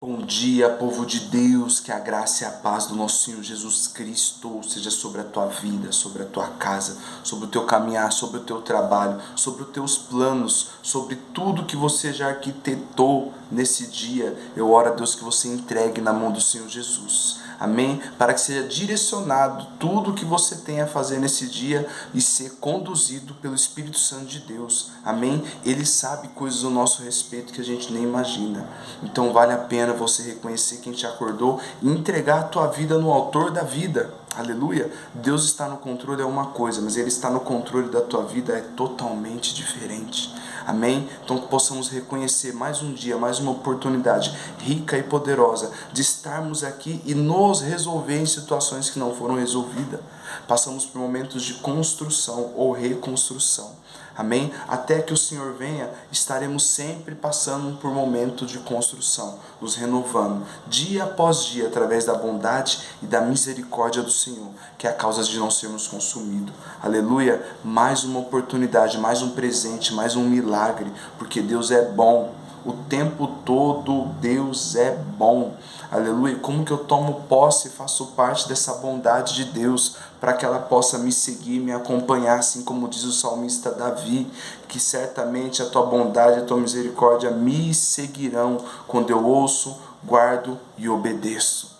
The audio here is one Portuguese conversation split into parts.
Bom dia, povo de Deus, que a graça e a paz do nosso Senhor Jesus Cristo seja sobre a tua vida, sobre a tua casa, sobre o teu caminhar, sobre o teu trabalho, sobre os teus planos, sobre tudo que você já arquitetou nesse dia. Eu oro a Deus que você entregue na mão do Senhor Jesus. Amém? Para que seja direcionado tudo que você tem a fazer nesse dia e ser conduzido pelo Espírito Santo de Deus. Amém? Ele sabe coisas ao nosso respeito que a gente nem imagina. Então vale a pena você reconhecer quem te acordou e entregar a tua vida no autor da vida. Aleluia! Deus está no controle é uma coisa, mas Ele está no controle da tua vida é totalmente diferente. Amém? Então que possamos reconhecer mais um dia, mais uma oportunidade rica e poderosa de estarmos aqui e nos resolver em situações que não foram resolvidas. Passamos por momentos de construção ou reconstrução. Amém? Até que o Senhor venha, estaremos sempre passando por momentos de construção, nos renovando, dia após dia, através da bondade e da misericórdia do Senhor, que é a causa de não sermos consumidos. Aleluia! Mais uma oportunidade, mais um presente, mais um milagre, porque Deus é bom. O tempo todo Deus é bom. Aleluia. Como que eu tomo posse e faço parte dessa bondade de Deus para que ela possa me seguir, me acompanhar, assim como diz o salmista Davi, que certamente a tua bondade e a tua misericórdia me seguirão quando eu ouço, guardo e obedeço.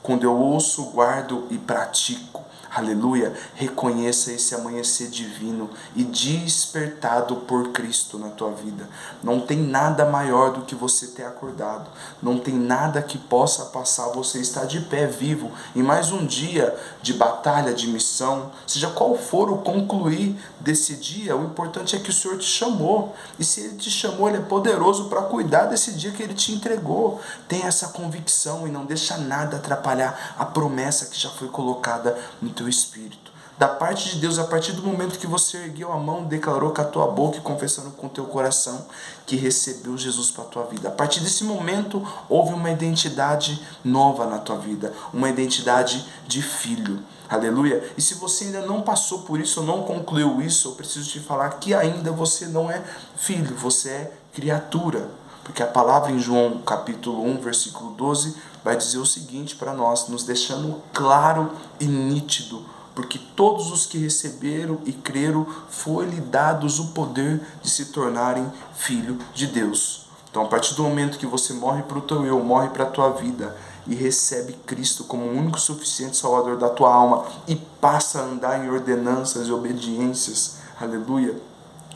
Quando eu ouço, guardo e pratico. Aleluia, reconheça esse amanhecer divino e despertado por Cristo na tua vida. Não tem nada maior do que você ter acordado. Não tem nada que possa passar. Você está de pé vivo em mais um dia de batalha, de missão. Seja qual for o concluir desse dia, o importante é que o Senhor te chamou. E se Ele te chamou, Ele é poderoso para cuidar desse dia que Ele te entregou. Tenha essa convicção e não deixa nada atrapalhar a promessa que já foi colocada no teu espírito. Da parte de Deus, a partir do momento que você ergueu a mão, declarou com a tua boca e confessando com o teu coração que recebeu Jesus para a tua vida. A partir desse momento, houve uma identidade nova na tua vida, uma identidade de filho. Aleluia. E se você ainda não passou por isso, não concluiu isso, eu preciso te falar que ainda você não é filho, você é criatura. Porque a palavra em João capítulo 1, versículo 12, vai dizer o seguinte para nós, nos deixando claro e nítido, porque todos os que receberam e creram, foi-lhe dados o poder de se tornarem filho de Deus. Então, a partir do momento que você morre para o teu eu, morre para a tua vida, e recebe Cristo como o único suficiente Salvador da tua alma, e passa a andar em ordenanças e obediências, aleluia,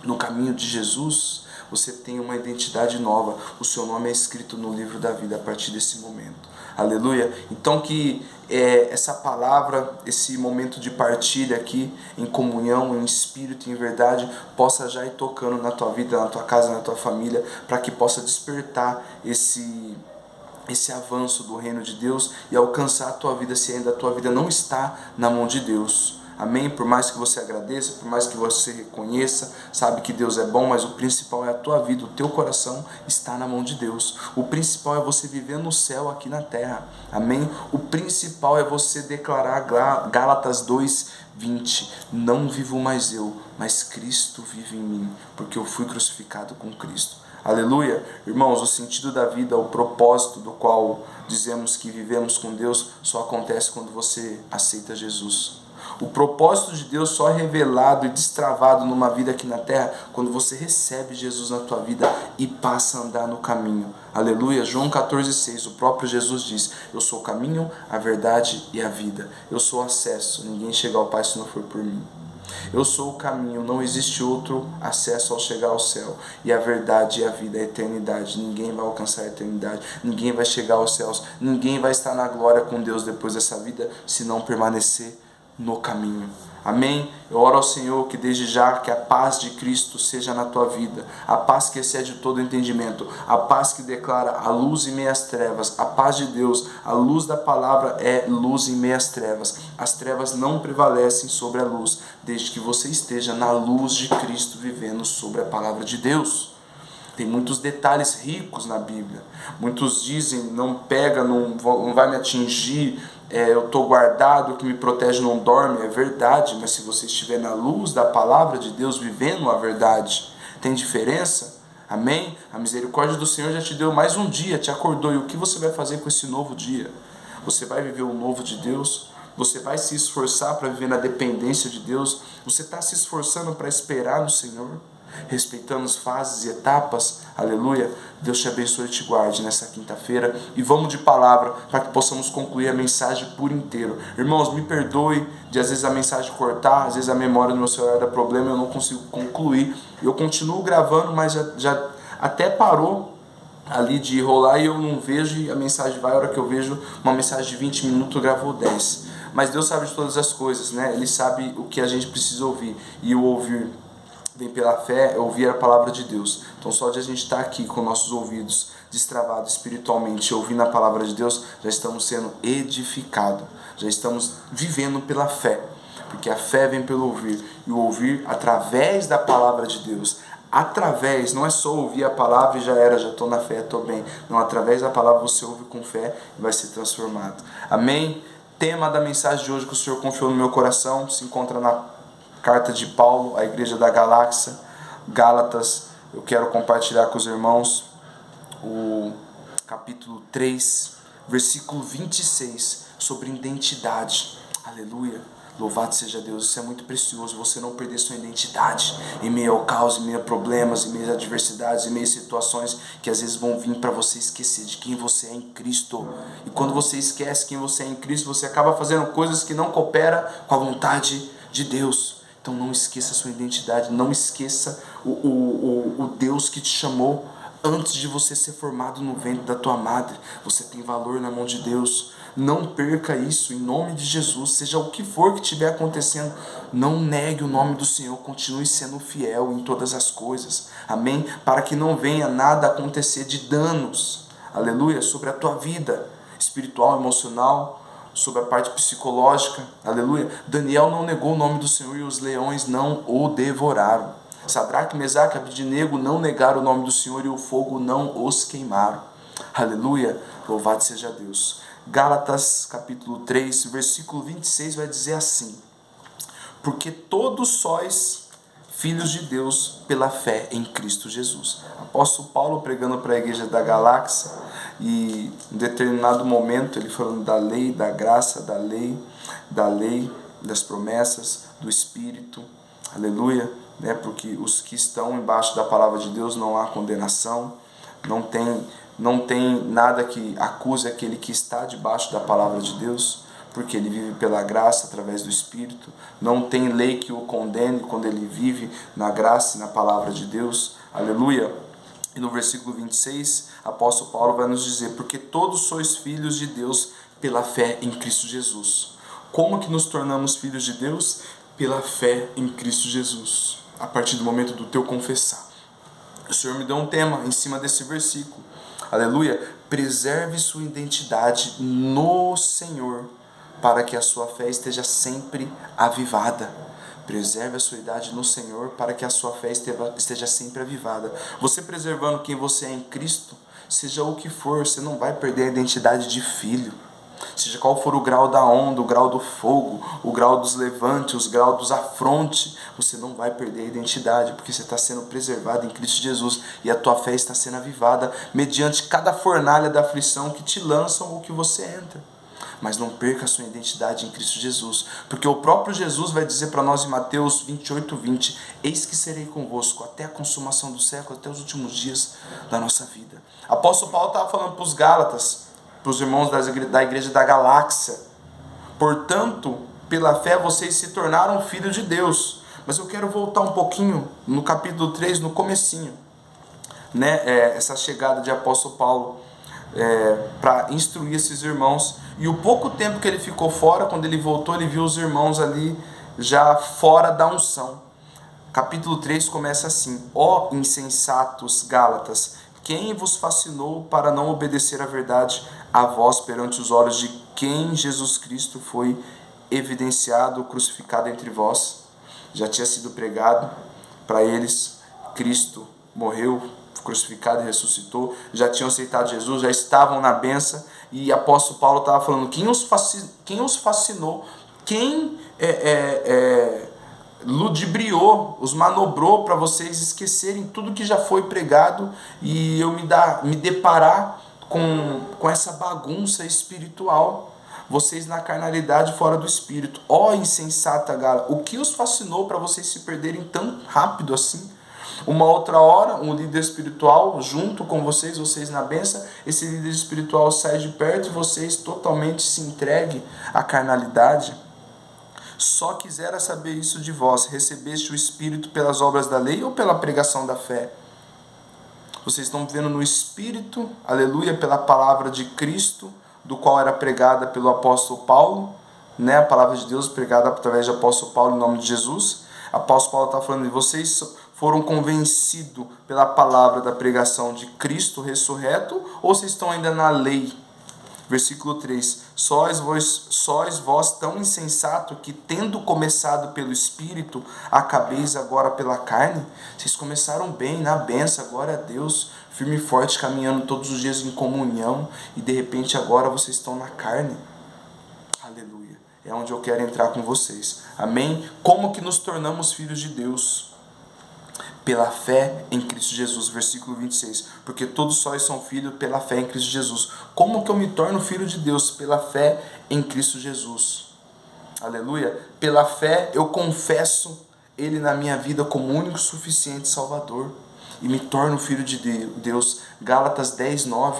no caminho de Jesus, você tem uma identidade nova. O seu nome é escrito no livro da vida a partir desse momento. Aleluia. Então que essa palavra, esse momento de partilha aqui, em comunhão, em espírito e em verdade, possa já ir tocando na tua vida, na tua casa, na tua família, para que possa despertar esse avanço do reino de Deus e alcançar a tua vida, se ainda a tua vida não está na mão de Deus. Amém? Por mais que você agradeça, por mais que você reconheça, sabe que Deus é bom, mas o principal é a tua vida, o teu coração está na mão de Deus. O principal é você viver no céu aqui na terra. Amém? O principal é você declarar Gálatas 2:20. Não vivo mais eu, mas Cristo vive em mim, porque eu fui crucificado com Cristo. Aleluia. Irmãos, o sentido da vida, o propósito do qual dizemos que vivemos com Deus, só acontece quando você aceita Jesus. O propósito de Deus só é revelado e destravado numa vida aqui na terra quando você recebe Jesus na tua vida e passa a andar no caminho. Aleluia. João 14,6, o próprio Jesus diz: eu sou o caminho, a verdade e a vida. Eu sou o acesso, ninguém chega ao Pai se não for por mim. Eu sou o caminho, não existe outro acesso ao chegar ao céu. E a verdade e a vida, a eternidade. Ninguém vai alcançar a eternidade, ninguém vai chegar aos céus, ninguém vai estar na glória com Deus depois dessa vida se não permanecer no caminho. Amém? Eu oro ao Senhor que desde já que a paz de Cristo seja na tua vida, a paz que excede todo entendimento, a paz que declara a luz em meio às trevas, a paz de Deus, a luz da palavra é luz em meio às trevas. As trevas não prevalecem sobre a luz, desde que você esteja na luz de Cristo, vivendo sobre a palavra de Deus. Tem muitos detalhes ricos na Bíblia. Muitos dizem, não pega, não vai me atingir, eu estou guardado, o que me protege não dorme. É verdade, mas se você estiver na luz da palavra de Deus, vivendo a verdade, tem diferença? Amém? A misericórdia do Senhor já te deu mais um dia, te acordou. E o que você vai fazer com esse novo dia? Você vai viver o novo de Deus? Você vai se esforçar para viver na dependência de Deus? Você está se esforçando para esperar no Senhor? Respeitando as fases e etapas? Aleluia. Deus te abençoe e te guarde nessa quinta-feira. E vamos de palavra para que possamos concluir a mensagem por inteiro. Irmãos, me perdoe de às vezes a mensagem cortar, às vezes a memória no meu celular dá problema, eu não consigo concluir. Eu continuo gravando, mas já até parou ali de rolar e eu não vejo, e a mensagem vai, a hora que eu vejo uma mensagem de 20 minutos, gravou 10. Mas Deus sabe de todas as coisas, né? Ele sabe o que a gente precisa ouvir, e o ouvir vem pela fé, é ouvir a palavra de Deus. Então só de a gente estar aqui com nossos ouvidos destravados espiritualmente, ouvindo a palavra de Deus, já estamos sendo edificados, já estamos vivendo pela fé, porque a fé vem pelo ouvir, e o ouvir através da palavra de Deus. Através, não é só ouvir a palavra e já era, já estou na fé, estou bem. Não, através da palavra você ouve com fé e vai ser transformado. Amém? Tema da mensagem de hoje que o Senhor confiou no meu coração se encontra na carta de Paulo à igreja da Galáxia, Gálatas. Eu quero compartilhar com os irmãos o capítulo 3, versículo 26, sobre identidade. Aleluia. Louvado seja Deus, isso é muito precioso, você não perder sua identidade em meio ao caos, em meio a problemas, em meio a adversidades, em meio a situações que às vezes vão vir para você esquecer de quem você é em Cristo. E quando você esquece quem você é em Cristo, você acaba fazendo coisas que não cooperam com a vontade de Deus. Então não esqueça a sua identidade, não esqueça o Deus que te chamou antes de você ser formado no ventre da tua madre. Você tem valor na mão de Deus. Não perca isso, em nome de Jesus. Seja o que for que estiver acontecendo, não negue o nome do Senhor. Continue sendo fiel em todas as coisas. Amém? Para que não venha nada acontecer de danos, aleluia, sobre a tua vida espiritual, emocional, sobre a parte psicológica, aleluia. Daniel não negou o nome do Senhor e os leões não o devoraram. Sadraque, Mesaque e Abednego não negaram o nome do Senhor e o fogo não os queimaram. Aleluia, louvado seja Deus. Gálatas capítulo 3, versículo 26 vai dizer assim: porque todos sois filhos de Deus pela fé em Cristo Jesus. Apóstolo Paulo pregando para a igreja da Galáxia, e em determinado momento ele falando da lei, da graça, da lei, das promessas, do Espírito, aleluia, né? Porque os que estão embaixo da palavra de Deus não há condenação, não tem nada que acuse aquele que está debaixo da palavra de Deus, porque ele vive pela graça através do Espírito. Não tem lei que o condene quando ele vive na graça e na palavra de Deus. Aleluia. E no versículo 26, apóstolo Paulo vai nos dizer: porque todos sois filhos de Deus pela fé em Cristo Jesus. Como que nos tornamos filhos de Deus? Pela fé em Cristo Jesus. A partir do momento do teu confessar. O Senhor me deu um tema em cima desse versículo. Aleluia. Preserve sua identidade no Senhor, para que a sua fé esteja sempre avivada. Preserve a sua idade no Senhor, para que a sua fé esteja sempre avivada. Você preservando quem você é em Cristo, seja o que for, você não vai perder a identidade de filho. Seja qual for o grau da onda, o grau do fogo, o grau dos levantes, o grau dos afrontes, você não vai perder a identidade, porque você está sendo preservado em Cristo Jesus, e a tua fé está sendo avivada mediante cada fornalha da aflição que te lançam ou que você entra. Mas não perca a sua identidade em Cristo Jesus, porque o próprio Jesus vai dizer para nós em Mateus 28:20: eis que serei convosco até a consumação do século, até os últimos dias da nossa vida. Apóstolo Paulo estava falando para os Gálatas, para os irmãos da igreja da Galáxia: portanto, pela fé vocês se tornaram filhos de Deus. Mas eu quero voltar um pouquinho no capítulo 3, no comecinho, né? Essa chegada de apóstolo Paulo para instruir esses irmãos, e o pouco tempo que ele ficou fora, quando ele voltou, ele viu os irmãos ali já fora da unção. Capítulo 3 começa assim: ó insensatos Gálatas, quem vos fascinou para não obedecer à verdade, a vós perante os olhos de quem Jesus Cristo foi evidenciado, crucificado entre vós? Já tinha sido pregado para eles, Cristo morreu, crucificado e ressuscitou, já tinham aceitado Jesus, já estavam na benção, e apóstolo Paulo estava falando: quem os fascinou, quem ludibriou, os manobrou para vocês esquecerem tudo que já foi pregado e eu me deparar com essa bagunça espiritual. Vocês na carnalidade fora do espírito. Ó insensata gala, o que os fascinou para vocês se perderem tão rápido assim? Uma outra hora, um líder espiritual junto com vocês na bênção, esse líder espiritual sai de perto e vocês totalmente se entreguem à carnalidade. Só quisera saber isso de vós: recebeste o Espírito pelas obras da lei ou pela pregação da fé? Vocês estão vivendo no Espírito, aleluia, pela palavra de Cristo, do qual era pregada pelo apóstolo Paulo, né? A palavra de Deus pregada através do apóstolo Paulo em nome de Jesus. O apóstolo Paulo está falando de vocês foram convencidos pela palavra da pregação de Cristo ressurreto, ou vocês estão ainda na lei? Versículo 3, sois vós tão insensato que, tendo começado pelo Espírito, acabeis agora pela carne? Vocês começaram bem, na bênção, glória a Deus, firme e forte, caminhando todos os dias em comunhão, e de repente agora vocês estão na carne. Aleluia, é onde eu quero entrar com vocês, amém? Como que nos tornamos filhos de Deus? Pela fé em Cristo Jesus, versículo 26, porque todos sóis são filhos pela fé em Cristo Jesus. Como que eu me torno filho de Deus? Pela fé em Cristo Jesus, aleluia. Pela fé eu confesso Ele na minha vida como único suficiente Salvador, e me torno filho de Deus. Gálatas 10:9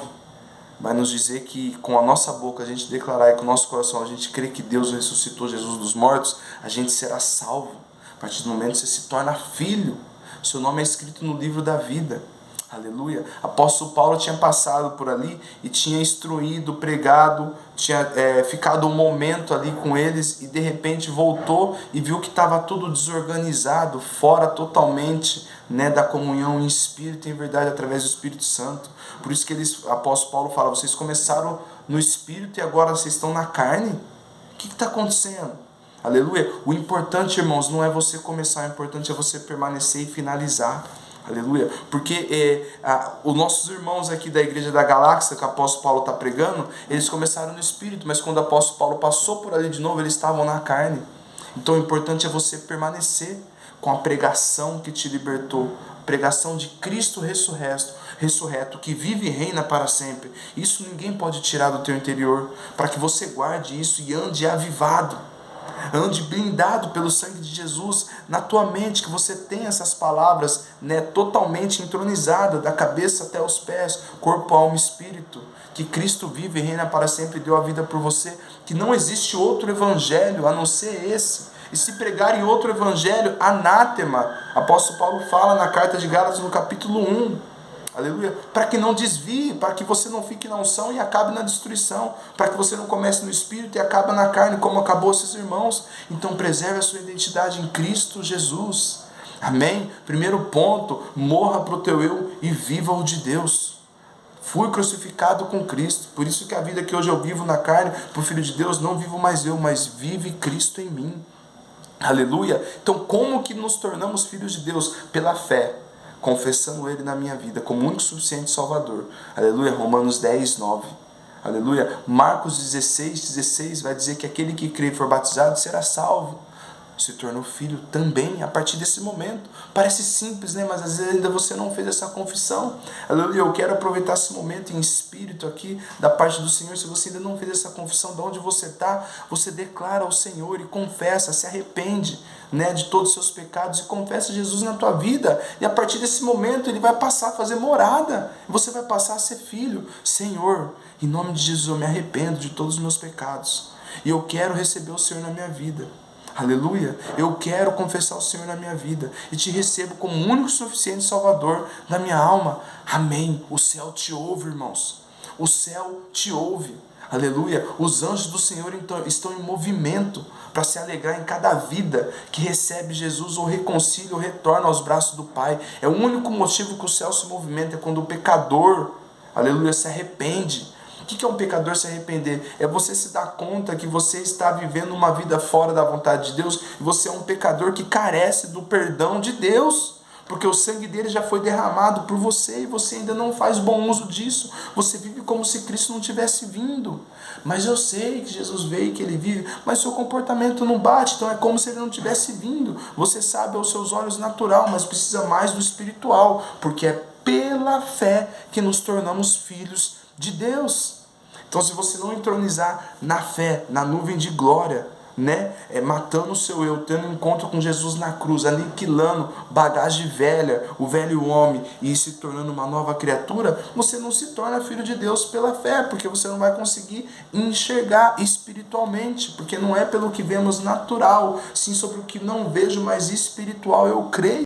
vai nos dizer que com a nossa boca a gente declarar e com o nosso coração a gente crê que Deus ressuscitou Jesus dos mortos, a gente será salvo. A partir do momento que você se torna filho, seu nome é escrito no livro da vida. Aleluia. Apóstolo Paulo tinha passado por ali e tinha instruído, pregado, tinha ficado um momento ali com eles e de repente voltou e viu que estava tudo desorganizado, fora totalmente, né, da comunhão em espírito e em verdade através do Espírito Santo. Por isso que apóstolo Paulo fala: vocês começaram no espírito e agora vocês estão na carne? O que está acontecendo? Aleluia. O importante, irmãos, não é você começar, o importante é você permanecer e finalizar. Aleluia. Porque os nossos irmãos aqui da igreja da Galáxia, que o apóstolo Paulo está pregando, eles começaram no espírito, mas quando o apóstolo Paulo passou por ali de novo, eles estavam na carne. Então o importante é você permanecer com a pregação que te libertou, pregação de Cristo ressurreto, que vive e reina para sempre. Isso ninguém pode tirar do teu interior, para que você guarde isso e ande avivado. Ande blindado pelo sangue de Jesus na tua mente, que você tenha essas palavras, né, totalmente entronizadas, da cabeça até os pés, corpo, alma e espírito, que Cristo vive e reina para sempre e deu a vida por você, que não existe outro evangelho a não ser esse, e se pregarem outro evangelho, anátema. Apóstolo Paulo fala na carta de Gálatas no capítulo 1, aleluia, para que não desvie, para que você não fique na unção e acabe na destruição, para que você não comece no espírito e acabe na carne, como acabou seus irmãos. Então preserve a sua identidade em Cristo Jesus, amém? Primeiro ponto, morra para o teu eu e viva o de Deus. Fui crucificado com Cristo, por isso que a vida que hoje eu vivo na carne, para o Filho de Deus, não vivo mais eu, mas vive Cristo em mim, aleluia. Então como que nos tornamos filhos de Deus? Pela fé, confessando Ele na minha vida como único suficiente Salvador. Aleluia. Romanos 10:9. Aleluia. Marcos 16:16 vai dizer que aquele que crê e for batizado será salvo. Se tornou filho também a partir desse momento. Parece simples, né? Mas às vezes ainda você não fez essa confissão. Aleluia. Eu quero aproveitar esse momento em espírito aqui da parte do Senhor. Se você ainda não fez essa confissão de onde você está, você declara ao Senhor e confessa, se arrepende, né, de todos os seus pecados e confessa Jesus na tua vida. E a partir desse momento Ele vai passar a fazer morada. Você vai passar a ser filho. Senhor, em nome de Jesus eu me arrependo de todos os meus pecados. E eu quero receber o Senhor na minha vida. Aleluia, eu quero confessar o Senhor na minha vida e te recebo como único e suficiente Salvador da minha alma, amém. O céu te ouve, irmãos, o céu te ouve, aleluia. Os anjos do Senhor então estão em movimento para se alegrar em cada vida que recebe Jesus ou reconcilia ou retorna aos braços do Pai. É o único motivo que o céu se movimenta, é quando o pecador, aleluia, se arrepende. O que é um pecador se arrepender? É você se dar conta que você está vivendo uma vida fora da vontade de Deus e você é um pecador que carece do perdão de Deus. porque o sangue dele já foi derramado por você e você ainda não faz bom uso disso. Você vive como se Cristo não tivesse vindo. Mas eu sei que Jesus veio, que ele vive, mas seu comportamento não bate, então é como se ele não tivesse vindo. Você sabe aos seus olhos natural, mas precisa mais do espiritual, porque é pela fé que nos tornamos filhos de Deus. Então, se você não entronizar na fé, na nuvem de glória, né, matando o seu eu, tendo um encontro com Jesus na cruz, aniquilando bagagem velha, o velho homem, e se tornando uma nova criatura, você não se torna filho de Deus pela fé, porque você não vai conseguir enxergar espiritualmente, porque não é pelo que vemos natural, sim sobre o que não vejo, mas espiritual eu creio.